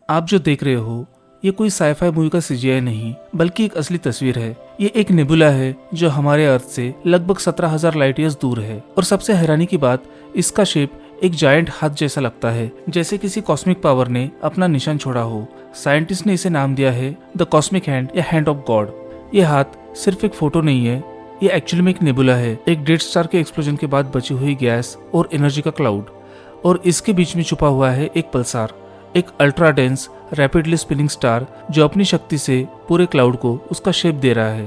आप जो देख रहे हो ये कोई साईफाई मूवी का सीजीआई नहीं बल्कि एक असली तस्वीर है। ये एक नेबुला है जो हमारे अर्थ से लगभग 17,000 लाइट ईयर्स दूर है। और सबसे हैरानी की बात, इसका शेप एक जायंट हाथ जैसा लगता है, जैसे किसी कॉस्मिक पावर ने अपना निशान छोड़ा हो। साइंटिस्ट ने इसे नाम दिया है द कॉस्मिक हैंड या हैंड ऑफ गॉड। ये हाथ सिर्फ एक फोटो नहीं है, ये एक्चुअली में एक नेबुला है, एक डेड स्टार के एक्सप्लोजन के बाद बची हुई गैस और एनर्जी का क्लाउड। और इसके बीच में छुपा हुआ है एक पल्सार, एक ultra dense rapidly spinning star जो अपनी शक्ति से पूरे क्लाउड को उसका शेप दे रहा है।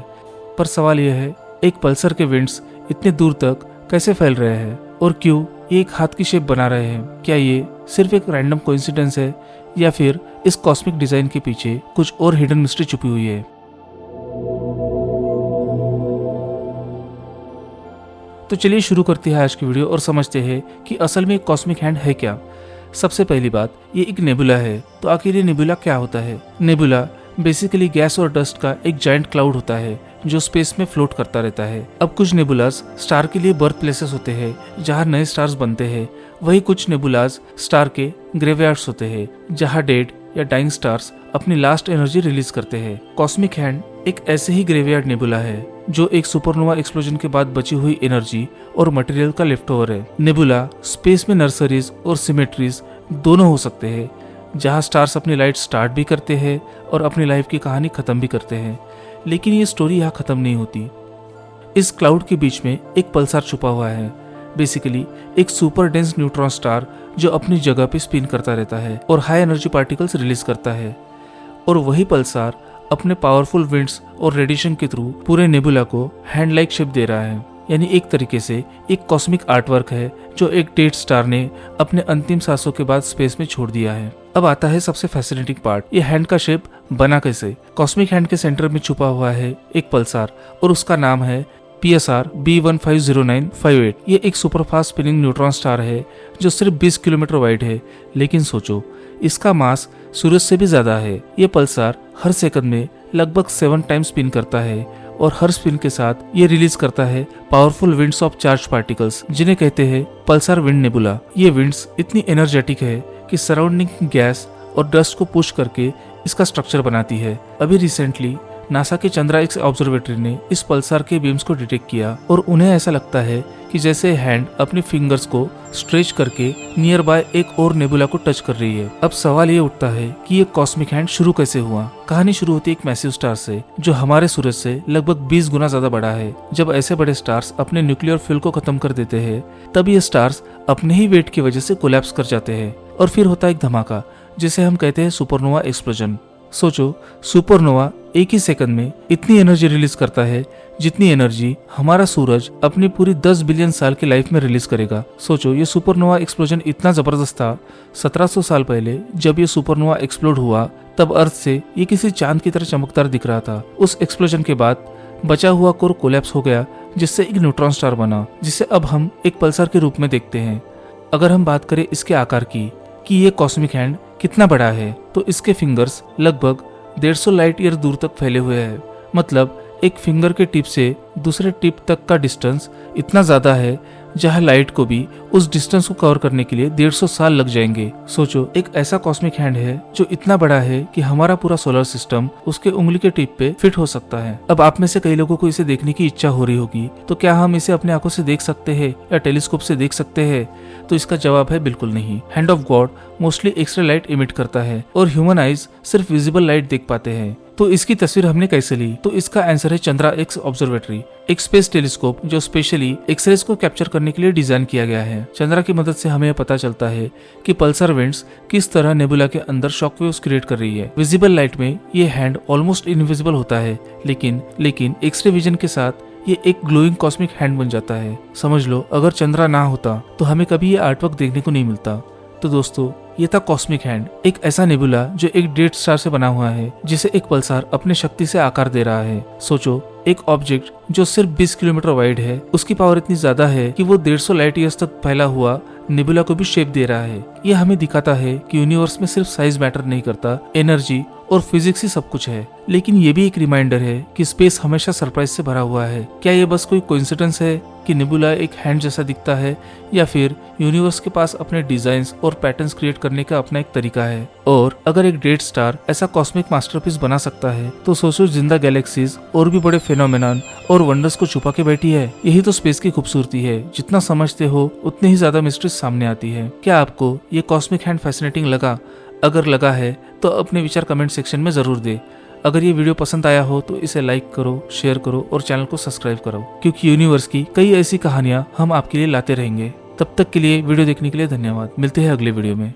पर सवाल यह है, एक पल्सर के विंड्स इतने दूर तक कैसे फैल रहे हैं और क्यों ये एक हाथ की शेप बना रहे हैं? क्या ये सिर्फ एक रैंडम कोइंसिडेंस है या फिर इस कॉस्मिक डिजाइन के पीछे कुछ और हिडन मिस्ट्री छुपी हुई है? तो चलिए शुरू करते हैं आज की वीडियो और समझते हैं कि असल में एक कॉस्मिक हैंड है क्या। सबसे पहली बात, ये एक नेबुला है, तो आखिर ये नेबुला क्या होता है? नेबुला बेसिकली गैस और डस्ट का एक जायंट क्लाउड होता है जो स्पेस में फ्लोट करता रहता है। अब कुछ नेबुलास स्टार के लिए बर्थ प्लेसेस होते हैं जहाँ नए स्टार्स बनते हैं, वही कुछ नेबुलास स्टार के ग्रेवयार्ड्स होते हैं जहाँ डेड या डाइंग स्टार्स अपनी लास्ट एनर्जी रिलीज करते हैं। कॉस्मिक हैंड एक ऐसे ही ग्रेवयार्ड नेबुला है जो एक सुपरनोवा एक्सप्लोजन के बाद बची हुई एनर्जी और मटेरियल का लेफ्टओवर है। नेबुला स्पेस में नर्सरीज और सिमेट्रीज दोनों हो सकते हैं जहां स्टार्स अपनी लाइट स्टार्ट भी करते हैं और अपनी लाइफ की कहानी खत्म भी करते हैं। लेकिन ये स्टोरी यहाँ खत्म नहीं होती। इस क्लाउड के बीच में एक पल्सार छुपा हुआ है, बेसिकली एक सुपर डेंस न्यूट्रॉन स्टार जो अपनी जगह पे स्पिन करता रहता है और हाई एनर्जी पार्टिकल्स रिलीज करता है। और वही पल्सार अपने पावरफुल विंड्स और रेडिएशन के थ्रू पूरे नेबुला को हैंड लाइक शेप दे रहा है। यानी एक तरीके से एक कॉस्मिक आर्टवर्क है जो एक डेड स्टार ने अपने अंतिम सांसों के बाद स्पेस में छोड़ दिया है। अब आता है सबसे फैसिनेटिंग पार्ट, ये हैंड का शेप बना कैसे? कॉस्मिक हैंड के सेंटर में छुपा हुआ है एक पल्सार और उसका नाम है PSR B150958। ये एक सुपरफास्ट स्पिनिंग न्यूट्रॉन स्टार है जो सिर्फ 20 किलोमीटर वाइड है। लेकिन सोचो, इसका मास सूरज से भी ज्यादा है। ये पल्सार हर सेकंड में लगभग 7 टाइम्स स्पिन करता है और हर स्पिन के साथ ये रिलीज करता है powerful winds of charge particles जिन्हें कहते हैं पल्सार विंड नेबुला। ये विंड्स इतनी एनर्जेटिक है कि सराउंडिंग गैस और डस्ट को पुश करके इसका स्ट्रक्चर बनाती है। अभी रिसेंटली नासा के चंद्रा एक्स ऑब्जर्वेटरी ने इस पल्सार के बीम्स को डिटेक्ट किया और उन्हें ऐसा लगता है कि जैसे हैंड अपनी फिंगर्स को स्ट्रेच करके नियर बाय एक और नेबुला को टच कर रही है। अब सवाल ये उठता है कि ये कॉस्मिक हैंड शुरू कैसे हुआ? कहानी शुरू होती है एक मैसिव स्टार से जो हमारे सूरज से लगभग 20 गुना ज्यादा बड़ा है। जब ऐसे बड़े स्टार्स अपने न्यूक्लियर फ्यूल को खत्म कर देते हैं तब ये स्टार्स अपने ही वेट की वजह से कोलैप्स कर जाते हैं और फिर होता है एक धमाका जिसे हम कहते हैं सुपरनोवा एक्सप्लोजन। सोचो, सुपरनोवा एक ही सेकंड में इतनी एनर्जी रिलीज करता है जितनी एनर्जी हमारा सूरज अपनी पूरी 10 बिलियन साल की लाइफ में रिलीज करेगा। सोचो, ये सुपरनोवा एक्सप्लोजन इतना जबरदस्त था, 1700 साल पहले जब ये सुपरनोवा एक्सप्लोड हुआ तब अर्थ से ये किसी चांद की तरह चमकदार दिख रहा था। उस एक्सप्लोजन के बाद बचा हुआ कोर कोलैप्स हो गया जिससे एक न्यूट्रॉन स्टार बना, जिसे अब हम एक पल्सर के रूप में देखते हैं। अगर हम बात करें इसके आकार की कि ये कॉस्मिक हैंड कितना बड़ा है, तो इसके फिंगर्स लगभग 150 लाइट ईयर दूर तक फैले हुए हैं। मतलब एक फिंगर के टिप से दूसरे टिप तक का डिस्टेंस इतना ज्यादा है जहां लाइट को भी उस डिस्टेंस को कवर करने के लिए 150 साल लग जाएंगे। सोचो, एक ऐसा कॉस्मिक हैंड है जो इतना बड़ा है कि हमारा पूरा सोलर सिस्टम उसके उंगली के टिप पे फिट हो सकता है। अब आप में से कई लोगों को इसे देखने की इच्छा हो रही होगी, तो क्या हम इसे अपनी आंखों से देख सकते हैं या टेलीस्कोप से देख सकते हैं? तो इसका जवाब है बिल्कुल नहीं। Hand of God mostly X-ray light emit करता है और ह्यूमन आइज सिर्फ विजिबल लाइट देख पाते हैं। तो इसकी तस्वीर हमने कैसे ली? तो इसका आंसर है चंद्रा एक्स ऑब्जर्वेटरी, एक स्पेस टेलीस्कोप जो स्पेशली एक्सरेज को कैप्चर करने के लिए डिजाइन किया गया है। चंद्रा की मदद से हमें पता चलता है कि पल्सर विंड्स किस तरह नेबुला के अंदर शॉकवेव्स क्रिएट कर रही है। विजिबल लाइट में ये हैंड ऑलमोस्ट इनविजिबल होता है, लेकिन एक्सरे विजन के साथ ये एक ग्लोइंग कॉस्मिक हैंड बन जाता है। समझ लो, अगर चंद्रा ना होता तो हमें कभी ये आर्टवर्क देखने को नहीं मिलता। तो दोस्तों, ये था कॉस्मिक हैंड, एक ऐसा नेबुला जो एक डेड स्टार से बना हुआ है जिसे एक पल्सार अपने शक्ति से आकार दे रहा है। सोचो, एक ऑब्जेक्ट जो सिर्फ 20 किलोमीटर वाइड है, उसकी पावर इतनी ज्यादा है कि वो 150 लाइट ईयर्स तक फैला हुआ नेबुला को भी शेप दे रहा है। ये हमें दिखाता है कि यूनिवर्स में सिर्फ साइज मैटर नहीं करता, एनर्जी और फिजिक्स ही सब कुछ है। लेकिन ये भी एक रिमाइंडर है कि स्पेस हमेशा सरप्राइज से भरा हुआ है। क्या ये बस कोई कोइंसिडेंस है कि नेबुला एक हैंड जैसा दिखता है या फिर यूनिवर्स के पास अपने डिजाइन्स और पैटर्न्स क्रिएट करने का अपना एक तरीका है। और अगर एक डेड स्टार ऐसा कॉस्मिक मास्टरपीस बना सकता है तो सोचो जिंदा गैलेक्सीज और भी बड़े फेनोमेनन और वंडर्स को छुपा के बैठी है। यही तो स्पेस की खूबसूरती है, जितना समझते हो उतनी ही ज्यादा मिस्ट्रीज सामने आती है। क्या आपको ये कॉस्मिक हैंड फैसिनेटिंग लगा? अगर लगा है तो अपने विचार कमेंट सेक्शन में जरूर दे। अगर ये वीडियो पसंद आया हो तो इसे लाइक करो, शेयर करो और चैनल को सब्सक्राइब करो, क्योंकि यूनिवर्स की कई ऐसी कहानियां हम आपके लिए लाते रहेंगे। तब तक के लिए वीडियो देखने के लिए धन्यवाद। मिलते हैं अगले वीडियो में।